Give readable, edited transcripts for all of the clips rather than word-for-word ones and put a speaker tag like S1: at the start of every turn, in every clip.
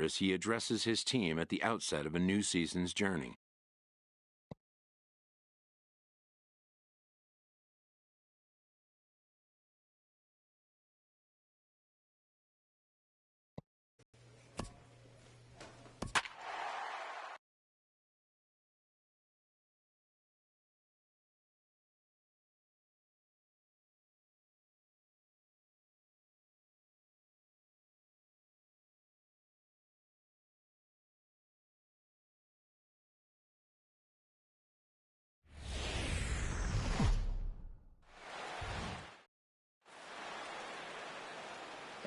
S1: as he addresses his team at the outset of a new season's journey.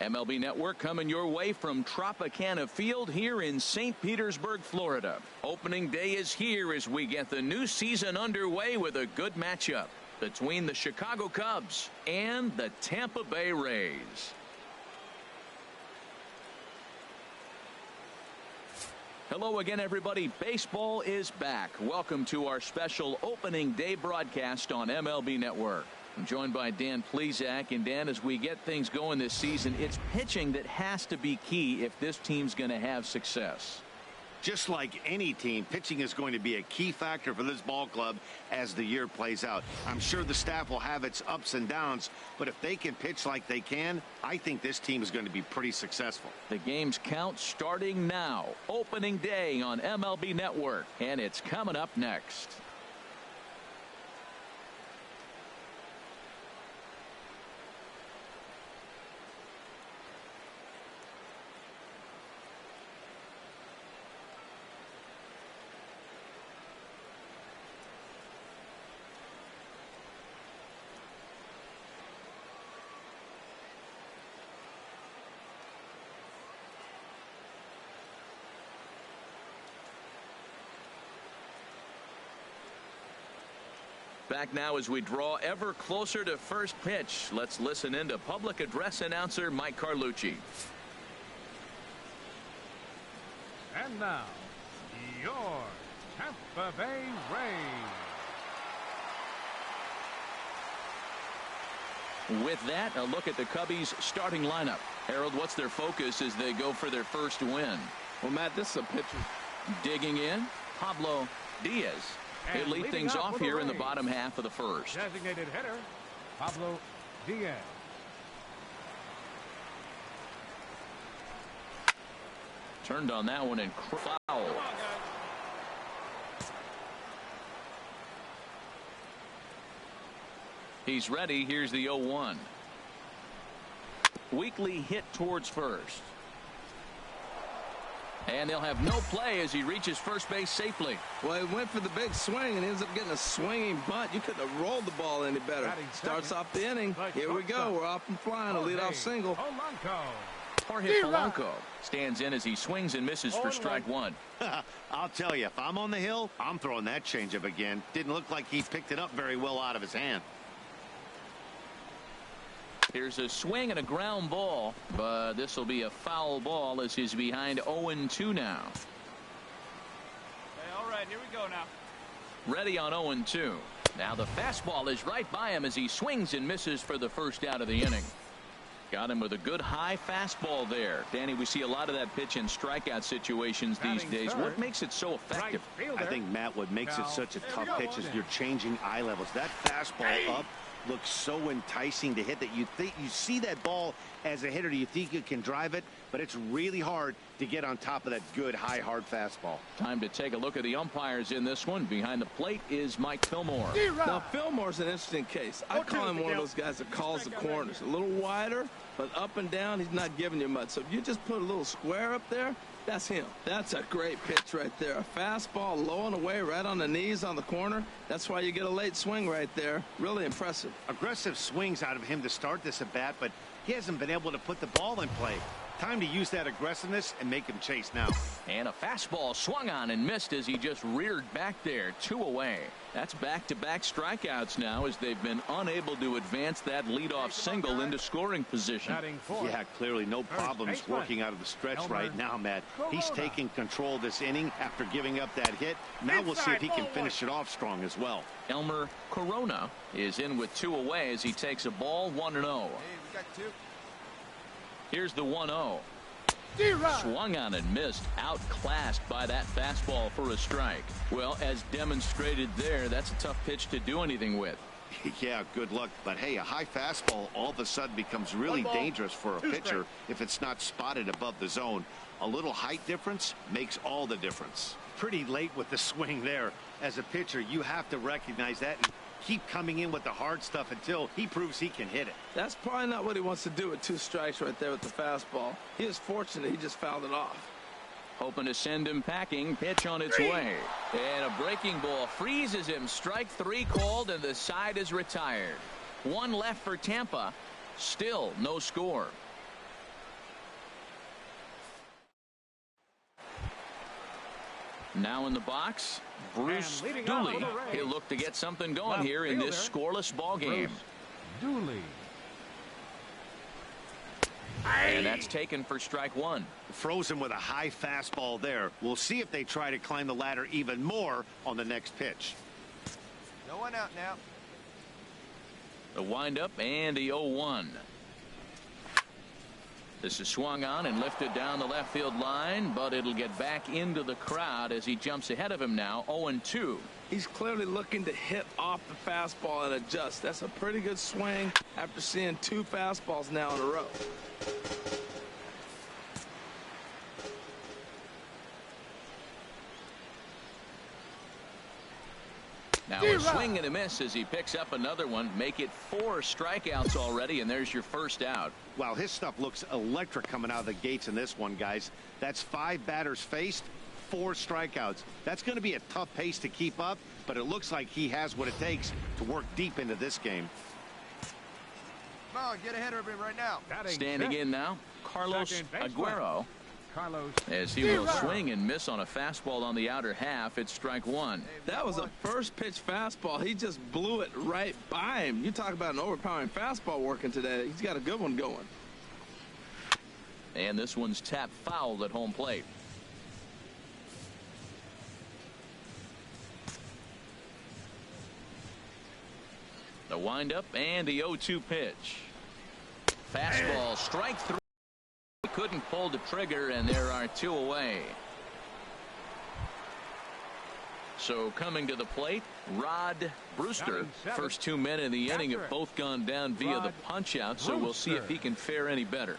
S2: MLB Network coming your way from Tropicana Field here in St. Petersburg, Florida. Opening day is here as we get the new season underway with a good matchup between the Chicago Cubs and the Tampa Bay Rays. Hello again, everybody. Baseball is back. Welcome to our special opening day broadcast on MLB Network. I'm joined by Dan Plesac. And Dan, as we get things going this season, it's pitching that has to be key if this team's going to have success.
S3: Just like any team, pitching is going to be a key factor for this ball club as the year plays out. I'm sure the staff will have its ups and downs, but if they can pitch like they can, I think this team is going to be pretty successful.
S2: The game's count starting now. Opening day on MLB Network, and it's coming up next. Back now as we draw ever closer to first pitch. Let's listen in to public address announcer Mike Carlucci.
S4: And now, your Tampa Bay Rays.
S2: With that, a look at the Cubbies' starting lineup. Harold, what's their focus as they go for their first win?
S5: Well, Matt, this is a pitcher.
S2: Digging in, Pablo Diaz. He'll lead things off here in the bottom half of the first.
S4: Designated hitter, Pablo Diaz.
S2: Turned on that one and foul. He's ready. Here's the 0-1. Weakly hit towards first. And they'll have no play as he reaches first base safely.
S5: Well, he went for the big swing and ends up getting a swinging bunt. You couldn't have rolled the ball any better. Starts off the inning. Here we go. We're off and flying. A leadoff single.
S2: Jorge Polanco stands in as he swings and misses for strike one.
S3: I'll tell you, if I'm on the hill, I'm throwing that changeup again. Didn't look like he picked it up very well out of his hand.
S2: Here's a swing and a ground ball, but this will be a foul ball as he's behind 0-2 now.
S6: Hey, all right, here we go now.
S2: Ready on 0-2. Now the fastball is right by him as he swings and misses for the first out of the inning. Got him with a good high fastball there. Danny, we see a lot of that pitch in strikeout situations these days. What makes it so effective?
S3: I think, Matt, what makes it such a tough pitch is you're changing eye levels. That fastball up looks so enticing to hit that you see that ball as a hitter, you think you can drive it, but it's really hard to get on top of that good high hard fastball.
S2: Time to take a look at the umpires in this one. Behind the plate is Mike Fillmore.
S5: Now Fillmore's an interesting case. I call him one of those guys that calls the corners a little wider, but up and down he's not giving you much. So if you just put a little square up there, that's him. That's a great pitch right there. A fastball low and away right on the knees on the corner. That's why you get a late swing right there. Really impressive.
S3: Aggressive swings out of him to start this at bat, but he hasn't been able to put the ball in play. Time to use that aggressiveness and make him chase now.
S2: And a fastball swung on and missed as he just reared back there. 2 away. That's back-to-back strikeouts now as they've been unable to advance that leadoff single into scoring position.
S3: Yeah, clearly no problems working out of the stretch right now, Matt. He's taking control of this inning after giving up that hit. Now we'll see if he can finish it off strong as well.
S2: Elmer Corona is in with 2 away as he takes a ball 1-0.
S6: Hey, we got 2.
S2: Here's the 1-0. Swung on and missed, outclassed by that fastball for a strike. Well, as demonstrated there, that's a tough pitch to do anything with.
S3: Yeah, good luck. But hey, a high fastball all of a sudden becomes really dangerous for a pitcher if it's not spotted above the zone. A little height difference makes all the difference. Pretty late with the swing there. As a pitcher, you have to recognize that and keep coming in with the hard stuff until he proves he can hit it.
S5: That's probably not what he wants to do with 2 strikes right there with the fastball. He is fortunate he just fouled it off.
S2: Hoping to send him packing. Pitch on its way. And a breaking ball freezes him. Strike 3 called, and the side is retired. 1 left for Tampa. Still no score. Now in the box, Bruce Dooley. He'll look to get something going here in this scoreless ball game.
S4: Dooley.
S2: And that's taken for strike 1.
S3: Frozen with a high fastball there. We'll see if they try to climb the ladder even more on the next pitch.
S6: No one out now.
S2: The windup and the 0-1. This is swung on and lifted down the left field line, but it'll get back into the crowd as he jumps ahead of him now. 0-2.
S5: He's clearly looking to hit off the fastball and adjust. That's a pretty good swing after seeing 2 fastballs now in a row.
S2: Now a swing and a miss as he picks up another one. Make it 4 strikeouts already, and there's your first out.
S3: Wow, his stuff looks electric coming out of the gates in this one, guys. That's 5 batters faced, 4 strikeouts. That's going to be a tough pace to keep up, but it looks like he has what it takes to work deep into this game.
S6: Come on, get ahead of him right now.
S2: Standing in now, Carlos Aguero. As he will swing and miss on a fastball on the outer half. It's strike 1.
S5: That was a first pitch fastball. He just blew it right by him. You talk about an overpowering fastball working today. He's got a good one going.
S2: And this one's tapped foul at home plate. The windup and the 0-2 pitch. Fastball, strike 3. Couldn't pull the trigger, and there are 2 away. So coming to the plate, Rod Brewster. First 2 men in the inning have both gone down via the punch out, so we'll see if he can fare any better.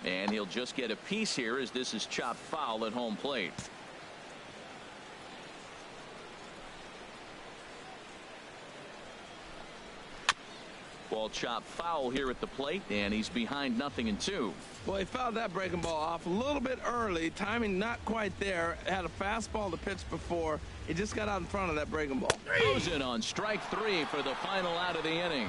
S2: And he'll just get a piece here as this is chopped foul at home plate. Ball chopped foul here at the plate, and he's behind 0-2.
S5: Well, he fouled that breaking ball off a little bit early. Timing not quite there. Had a fastball to pitch before. He just got out in front of that breaking ball.
S2: Frozen on strike 3 for the final out of the inning.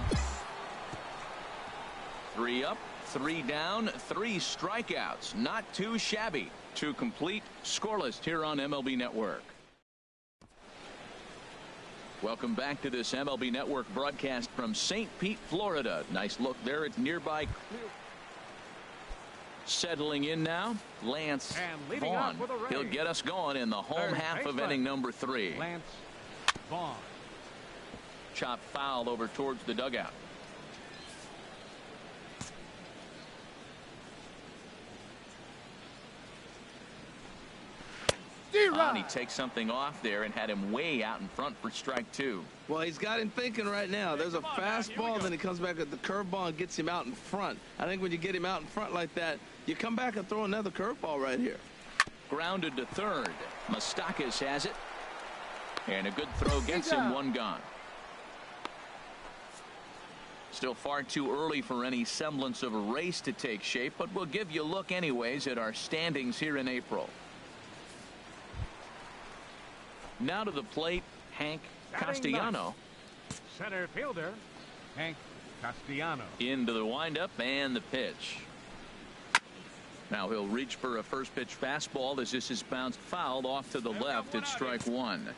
S2: 3 up, 3 down, 3 strikeouts. Not too shabby. 2 complete, scoreless here on MLB Network. Welcome back to this MLB Network broadcast from St. Pete, Florida. Nice look there at nearby. Settling in now, Lance Vaughn. He'll get us going in the home half of inning number 3.
S4: Lance Vaughn.
S2: Chop foul over towards the dugout. And he takes something off there and had him way out in front for strike 2.
S5: Well, he's got him thinking right now. There's a fastball, then he comes back with the curveball and gets him out in front. I think when you get him out in front like that, you come back and throw another curveball right here.
S2: Grounded to third. Moustakas has it. And a good throw gets him 1 gone. Still far too early for any semblance of a race to take shape, but we'll give you a look anyways at our standings here in April. Now to the plate, Hank Castellano.
S4: Center fielder, Hank Castellano.
S2: Into the windup and the pitch. Now he'll reach for a first pitch fastball as this is bounced fouled off to the left. It's strike 1.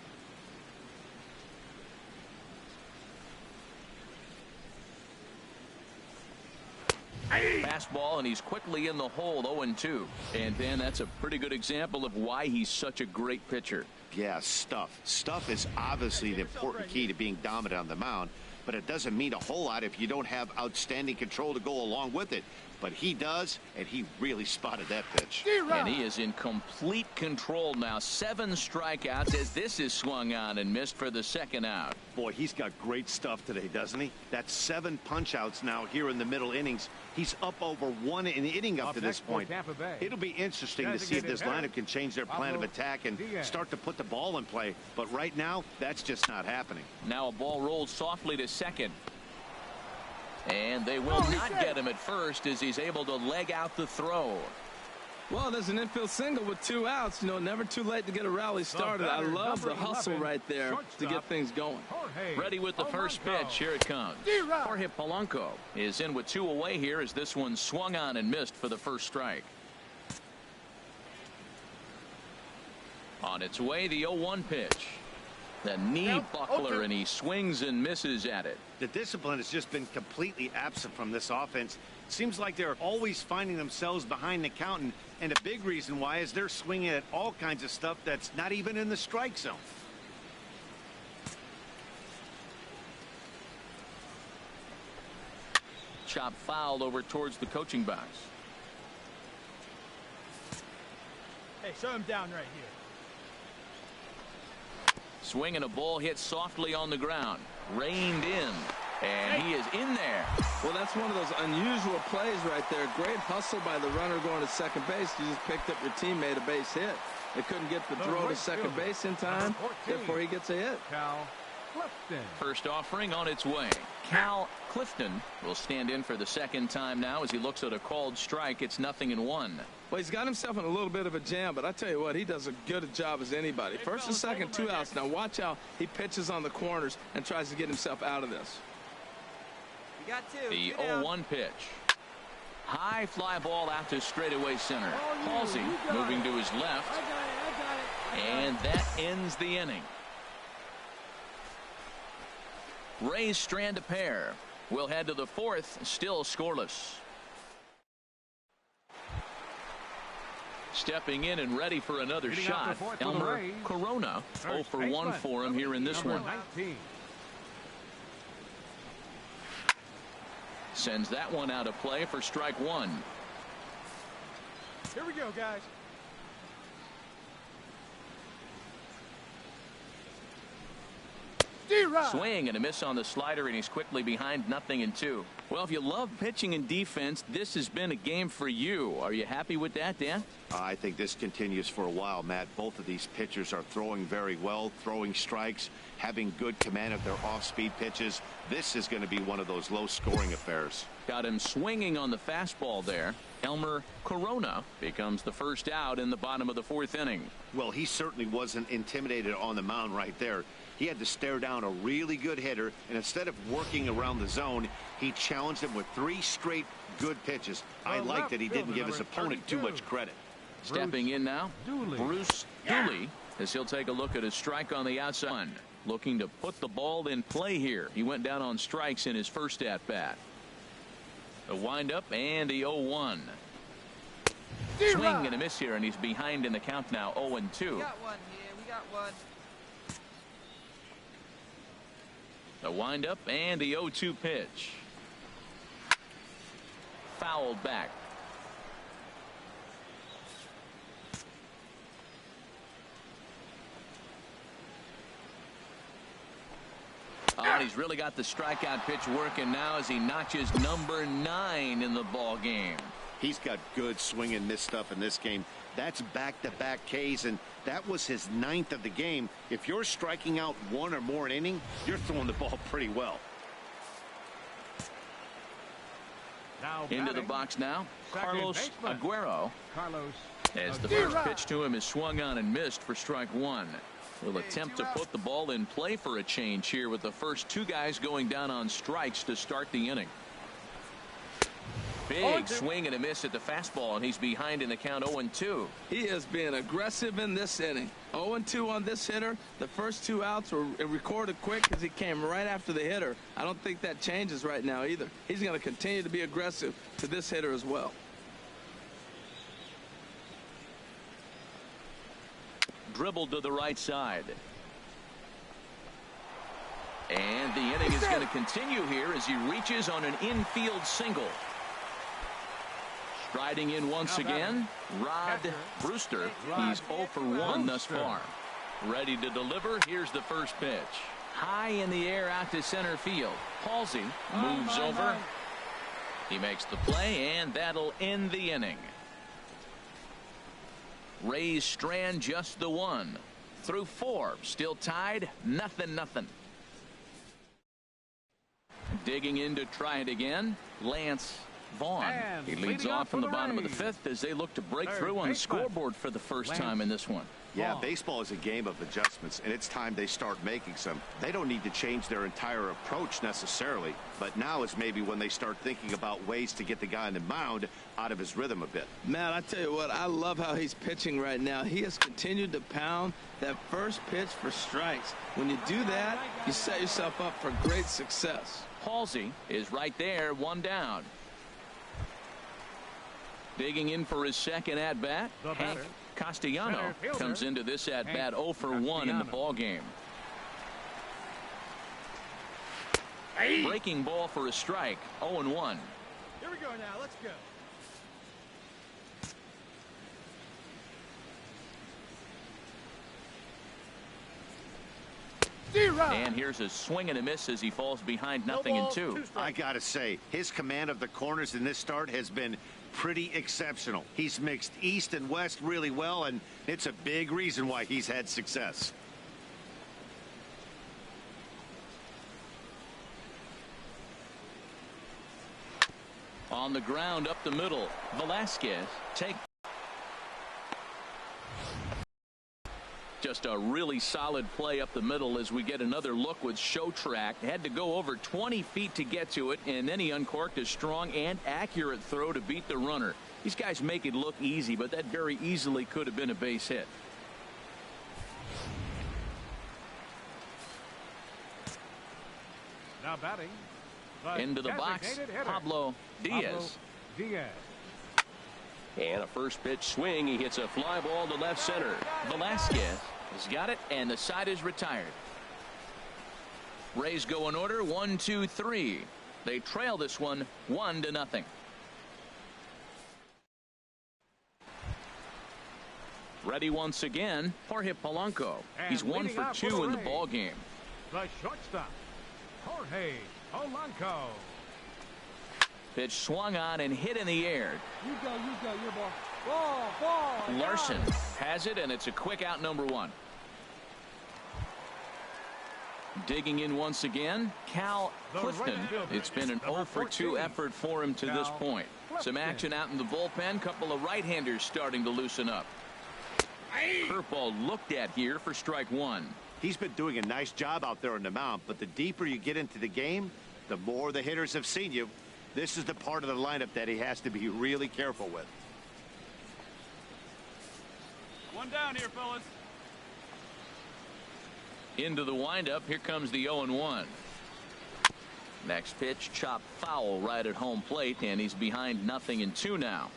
S2: Fastball, and he's quickly in the hole. 0-2. And Dan, that's a pretty good example of why he's such a great pitcher.
S3: Yeah, stuff is obviously the important key to being dominant on the mound, but it doesn't mean a whole lot if you don't have outstanding control to go along with it. But he does, and he really spotted that pitch.
S2: And he is in complete control now. 7 strikeouts as this is swung on and missed for the second out.
S3: Boy, he's got great stuff today, doesn't he? That's 7 punch-outs now here in the middle innings. He's up over 1 in the inning up to this point. It'll be interesting to see if this lineup can change their plan of attack and start to put the ball in play. But right now, that's just not happening.
S2: Now a ball rolled softly to second. And they will not get him at first as he's able to leg out the throw.
S5: Well, there's an infield single with 2 outs. You know, never too late to get a rally started. I love the hustle right there to get things going.
S2: Ready with the first pitch. Here it comes. Jorge Polanco is in with 2 away here as this one swung on and missed for the first strike. On its way, the 0-1 pitch. The knee buckler, and he swings and misses at it.
S3: The discipline has just been completely absent from this offense. Seems like they're always finding themselves behind the count, and a big reason why is they're swinging at all kinds of stuff that's not even in the strike zone.
S2: Chop fouled over towards the coaching box.
S7: Hey, shut him down right here.
S2: Swing and a ball hit softly on the ground. Reined in. And he is in there.
S5: Well, that's one of those unusual plays right there. Great hustle by the runner going to second base. You just picked up your teammate a base hit. They couldn't get the throw to second base in time. Therefore, he gets a hit.
S4: Cal Clifton.
S2: First offering on its way. Cal Clifton will stand in for the second time now as he looks at a called strike. It's 0-1.
S5: Well, he's got himself in a little bit of a jam, but I tell you what, he does a good job as anybody. First and second, 2 outs. Now watch how he pitches on the corners and tries to get himself out of this.
S7: We got 2.
S2: The 0-1 pitch. High fly ball out to straightaway center. Halsey moving to his left. And that ends the inning. Rays strand a pair. We'll head to the 4th, still scoreless. Stepping in and ready for another shot, Elmer Corona. 0 for 1 for him here in this one.
S4: 19.
S2: Sends that one out of play for strike 1.
S7: Here we go, guys.
S2: Swing and a miss on the slider, and he's quickly behind 0-2. Well, if you love pitching and defense, this has been a game for you. Are you happy with that, Dan?
S3: I think this continues for a while, Matt. Both of these pitchers are throwing very well, throwing strikes, having good command of their off-speed pitches. This is going to be one of those low-scoring affairs.
S2: Got him swinging on the fastball there. Elmer Corona becomes the first out in the bottom of the 4th inning.
S3: Well, he certainly wasn't intimidated on the mound right there. He had to stare down a really good hitter, and instead of working around the zone, he challenged him with 3 straight good pitches. I like that he didn't give his opponent too much credit.
S2: Stepping in now, Bruce Dooley, as he'll take a look at a strike on the outside. Looking to put the ball in play here. He went down on strikes in his first at-bat. A windup and the 0-1. Swing and a miss here, and he's behind in the count now, 0-2.
S7: We got one here. We got one.
S2: A windup and the 0-2 pitch. Fouled back. Oh, and he's really got the strikeout pitch working now as he notches number 9 in the ball game.
S3: He's got good swing and miss stuff in this game. That's back-to-back Ks, and that was his 9th of the game. If you're striking out 1 or more an inning, you're throwing the ball pretty well.
S2: Into the box now, Carlos Aguero.
S4: Carlos.
S2: As the first pitch to him is swung on and missed for strike 1. Will attempt to put the ball in play for a change here with the first 2 guys going down on strikes to start the inning. Big swing and a miss at the fastball, and he's behind in the count 0-2.
S5: He has been aggressive in this inning. 0-2 on this hitter. The first 2 outs were recorded quick because he came right after the hitter. I don't think that changes right now either. He's going to continue to be aggressive to this hitter as well.
S2: Dribbled to the right side. And the inning is going to continue here as he reaches on an infield single. Striding in once again, Rod Brewster. He's 0 for 1 thus far. Ready to deliver. Here's the first pitch. High in the air out to center field. Halsey moves over. He makes the play, and that'll end the inning. Rays strand just the one. Through 4, still tied, 0-0. Digging in to try it again, Lance Vaughn. He leads off from the bottom of the 5th as they look to break through on the scoreboard for the first time in this one.
S3: Yeah, baseball is a game of adjustments, and it's time they start making some. They don't need to change their entire approach necessarily, but now is maybe when they start thinking about ways to get the guy on the mound out of his rhythm a bit.
S5: Man, I tell you what, I love how he's pitching right now. He has continued to pound that first pitch for strikes. When you do that, you set yourself up for great success.
S2: Halsey is right there, 1 down. Digging in for his second at-bat, Hank Castellano comes into this at-bat 0 for 1 in the ball game. Breaking ball for a strike, 0-1.
S7: Here we go now. Let's go.
S2: And here's a swing and a miss as he falls behind 0-2.
S3: I gotta say, his command of the corners in this start has been pretty exceptional. He's mixed east and west really well, and it's a big reason why he's had success.
S2: On the ground up the middle, Velasquez take. Just a really solid play up the middle as we get another look with show track. Had to go over 20 feet to get to it, and then he uncorked a strong and accurate throw to beat the runner. These guys make it look easy, but that very easily could have been a base hit.
S4: Now batting.
S2: Into the box, Pablo Diaz. And a first pitch swing. He hits a fly ball to left center. Velasquez has got it, and the side is retired. Rays go in order, 1, 2, 3. They trail this one 1-0. Ready once again, Jorge Polanco. He's 1 for 2 in the ball game.
S4: The shortstop, Jorge Polanco.
S2: Pitch swung on and hit in the air.
S7: You go, your ball. Ball.
S2: Larson has it, and it's a quick out, number 1. Digging in once again, Cal Clifton. It's been an 0 for 2 effort for him to this point. Some action out in the bullpen. Couple of right-handers starting to loosen up. Curveball looked at here for strike 1.
S3: He's been doing a nice job out there on the mound, but the deeper you get into the game, the more the hitters have seen you. This is the part of the lineup that he has to be really careful with.
S4: 1 down here, fellas.
S2: Into the windup. Here comes the 0-1. Next pitch, chop foul right at home plate, and he's behind 0-2 now.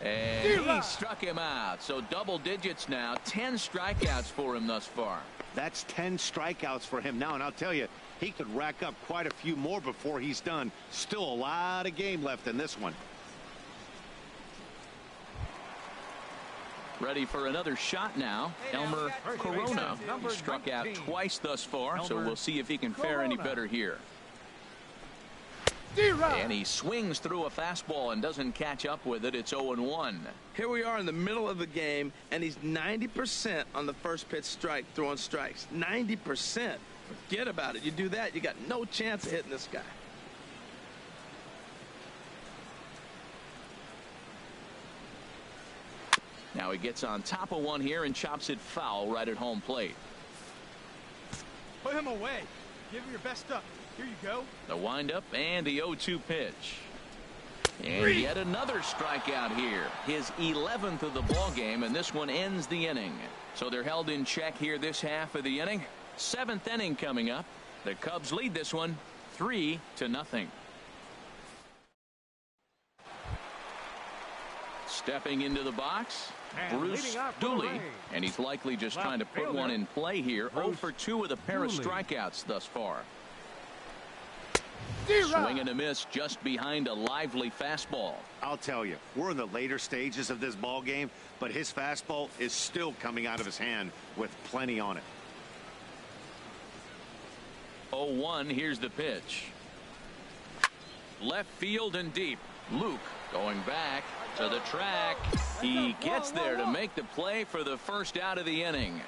S2: And he struck him out. So double digits now. 10 strikeouts for him thus far.
S3: That's 10 strikeouts for him now, and I'll tell you, he could rack up quite a few more before he's done. Still a lot of game left in this one.
S2: Ready for another shot now. Elmer Corona. He struck out twice thus far, so we'll see if he can fare any better here. And he swings through a fastball and doesn't catch up with it. It's 0-1.
S5: Here we are in the middle of the game, and he's 90% on the first pitch strike, throwing strikes. 90%. Forget about it. You do that, you got no chance of hitting this guy.
S2: Now he gets on top of one here and chops it foul right at home plate.
S7: Put him away. Give him your best stuff. Here you go.
S2: The windup and the 0-2 pitch. And yet another strikeout here. His 11th of the ball game, and this one ends the inning. So they're held in check here this half of the inning. 7th inning coming up. The Cubs lead this one 3-0. Stepping into the box,
S4: And
S2: Bruce
S4: leading off for the
S2: Dooley.
S4: Rays,
S2: And he's likely just
S4: left
S2: trying to put
S4: fielder,
S2: one in play here. 0
S4: Bruce
S2: for 2 with a pair of
S4: Dooley.
S2: strikeouts thus far. Swing and a miss just behind a lively fastball.
S3: I'll tell you, we're in the later stages of this ball game, but his fastball is still coming out of his hand with plenty on it.
S2: 0-1, here's the pitch. Left field and deep. Luke going back to the track. He gets there to make the play for the first out of the inning.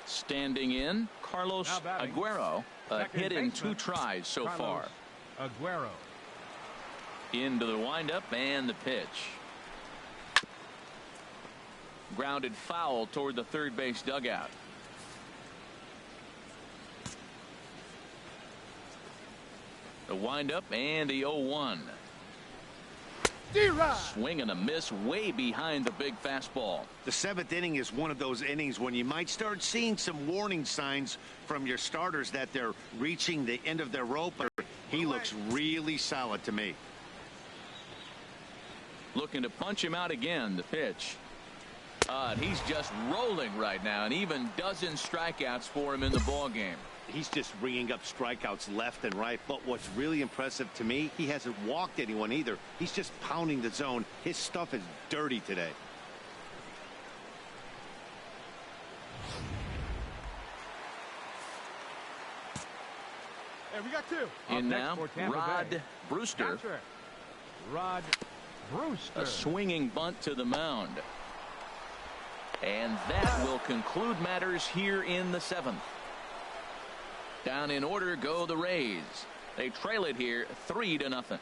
S2: Standing in, Carlos
S4: Now batting,
S2: Aguero. A
S4: second
S2: hit in
S4: baseman,
S2: 2 tries so far.
S4: Carlos Aguero.
S2: Into the windup and the pitch. Grounded foul toward the third base dugout. The windup and the 0-1. Swing and a miss way behind the big fastball.
S3: The 7th inning is one of those innings when you might start seeing some warning signs from your starters that they're reaching the end of their rope. But he looks really solid to me.
S2: Looking to punch him out again. The pitch. He's just rolling right now, and even dozen strikeouts for him in the ball game.
S3: He's just ringing up strikeouts left and right. But what's really impressive to me, he hasn't walked anyone either. He's just pounding the zone. His stuff is dirty today.
S4: Hey, we got 2.
S2: In
S4: Up next
S2: now,
S4: for Tampa
S2: Rod
S4: Bay.
S2: Brewster.
S4: Catcher, Rod Brewster.
S2: A swinging bunt to the mound. And that will conclude matters here in the 7th. Down in order go the Rays. They trail it here 3-0.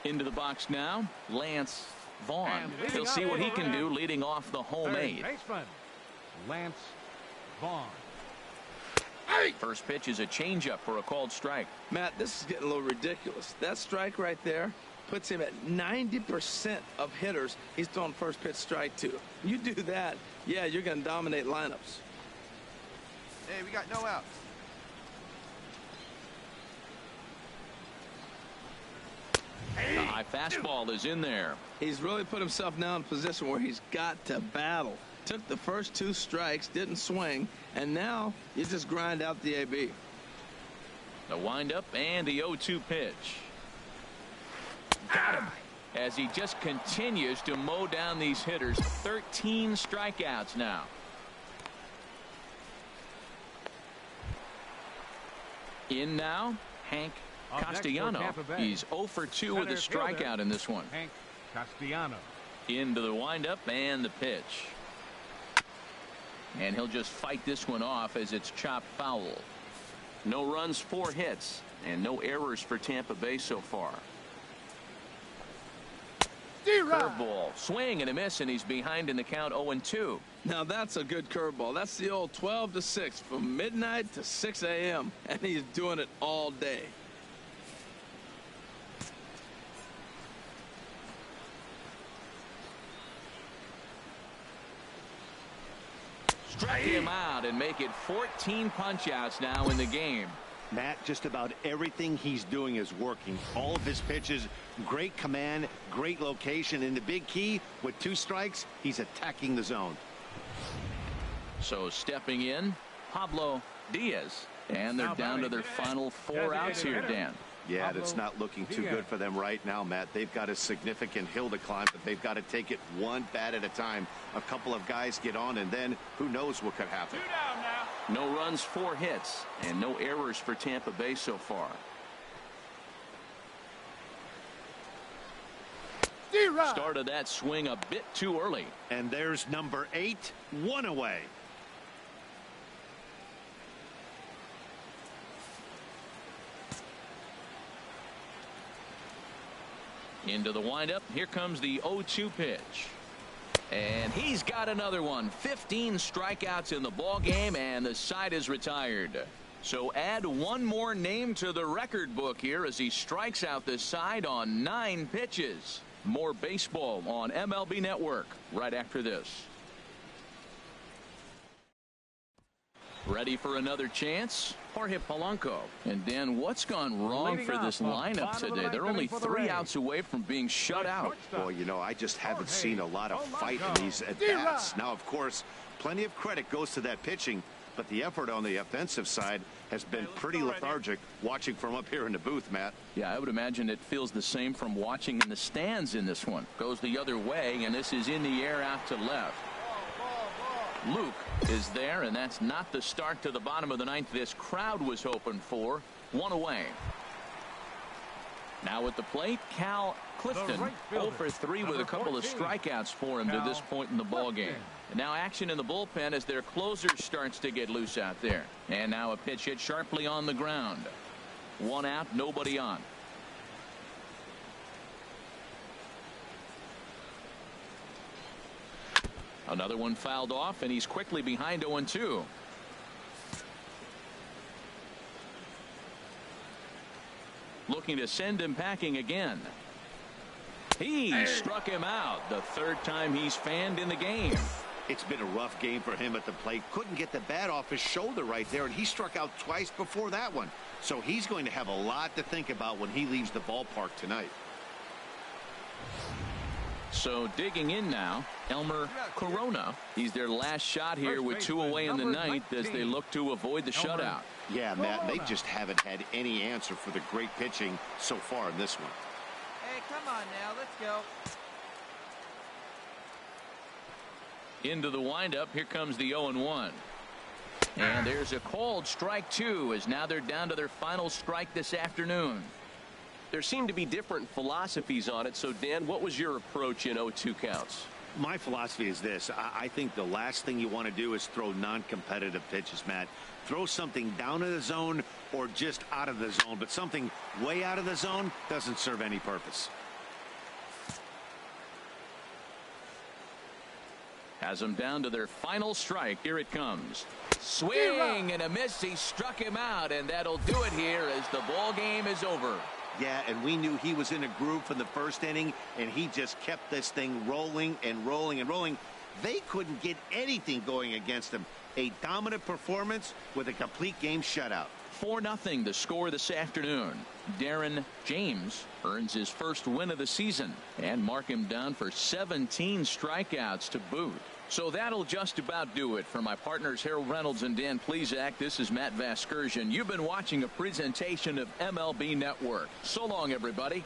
S2: Into the box now, Lance Vaughn.
S4: And leading
S2: He'll see
S4: off
S2: what he
S4: for
S2: can
S4: the
S2: do
S4: Rams,
S2: leading off the home
S4: third
S2: 8.
S4: baseman, Lance Vaughn.
S2: First pitch is a changeup for a called strike.
S5: Matt, this is getting a little ridiculous. That strike right there puts him at 90% of hitters he's throwing first pitch strike to. You do that, yeah, you're going to dominate lineups.
S6: Hey, we got no outs.
S2: The high fastball is in there.
S5: He's really put himself now in a position where he's got to battle. Took the first 2 strikes, didn't swing, and now you just grind out the AB.
S2: The windup and the 0-2 pitch. Got him. As he just continues to mow down these hitters. 13 strikeouts now. In now, Hank
S4: Up next for
S2: Castellano.
S4: Tampa Bay.
S2: He's 0 for 2 with a
S4: Center fielder,
S2: strikeout in this one.
S4: Hank Castellano.
S2: Into the windup and the pitch. And he'll just fight this one off as it's chopped foul. No runs, 4 hits, and no errors for Tampa Bay so far. Curveball, swing and a miss, and he's behind in the count 0-2.
S5: Now that's a good curveball. That's the old 12 to 6 from midnight to 6 a.m. and he's doing it all day.
S2: Strike him out and make it 14 punch-outs now in the game.
S3: Matt, just about everything he's doing is working. All of his pitches, great command, great location, and the big key, with 2 strikes, he's attacking the zone.
S2: So stepping in, Pablo Diaz, and they're down to their final 4 outs here, Dan.
S3: Yeah, it's not looking too good for them right now, Matt. They've got a significant hill to climb, but they've got to take it one bat at a time. A couple of guys get on, and then who knows what could happen.
S4: 2 down now.
S2: No runs, 4 hits, and no errors for Tampa Bay so far. Started that swing a bit too early.
S3: And there's number 8, 1 away.
S2: Into the windup. Here comes the 0-2 pitch. And he's got another one. 15 strikeouts in the ball game, and the side is retired. So add one more name to the record book here as he strikes out this side on 9 pitches. More baseball on MLB Network right after this. Ready for another chance? Jorge Polanco. And Dan, what's gone wrong for this lineup today? They're only 3 outs away from being shut out.
S3: Boy, you know, I just haven't seen a lot of fight in these at-bats. Now, of course, plenty of credit goes to that pitching, but the effort on the offensive side has been pretty lethargic watching from up here in the booth, Matt.
S2: Yeah, I would imagine it feels the same from watching in the stands in this one. Goes the other way, and this is in the air out to left. Luke is there, and that's not the start to the bottom of the 9th this crowd was hoping for. 1 away. Now at the plate, Cal Clifton, 0 for 3 with a couple of strikeouts for him to this point in the ball game. And now action in the bullpen as their closer starts to get loose out there. And now a pitch hit sharply on the ground. 1 out, nobody on. Another one fouled off, and he's quickly behind 0-2. Looking to send him packing again. He struck him out, the 3rd time he's fanned in the game.
S3: It's been a rough game for him at the plate. Couldn't get the bat off his shoulder right there, and he struck out twice before that one. So he's going to have a lot to think about when he leaves the ballpark tonight.
S2: So digging in now, Elmer Corona. He's their last shot here with 2 away in the 9th as they look to avoid the shutout.
S3: Yeah, Matt, they just haven't had any answer for the great pitching so far in this one.
S6: Hey, come on now, let's go.
S2: Into the windup, here comes the 0-1. And there's a called strike 2 as now they're down to their final strike this afternoon.
S8: There seem to be different philosophies on it. So, Dan, what was your approach in 0-2 counts?
S3: My philosophy is this. I think the last thing you want to do is throw non-competitive pitches, Matt. Throw something down in the zone or just out of the zone, but something way out of the zone doesn't serve any purpose.
S2: Has them down to their final strike. Here it comes. Swing and a miss. He struck him out, and that'll do it here as the ball game is over.
S3: Yeah, and we knew he was in a groove from the 1st inning, and he just kept this thing rolling and rolling and rolling. They couldn't get anything going against him. A dominant performance with a complete game shutout.
S2: 4-0 the score this afternoon. Darren James earns his first win of the season, and mark him down for 17 strikeouts to boot. So that'll just about do it. For my partners Harold Reynolds and Dan Plesac, this is Matt Vasgersian. You've been watching a presentation of MLB Network. So long, everybody.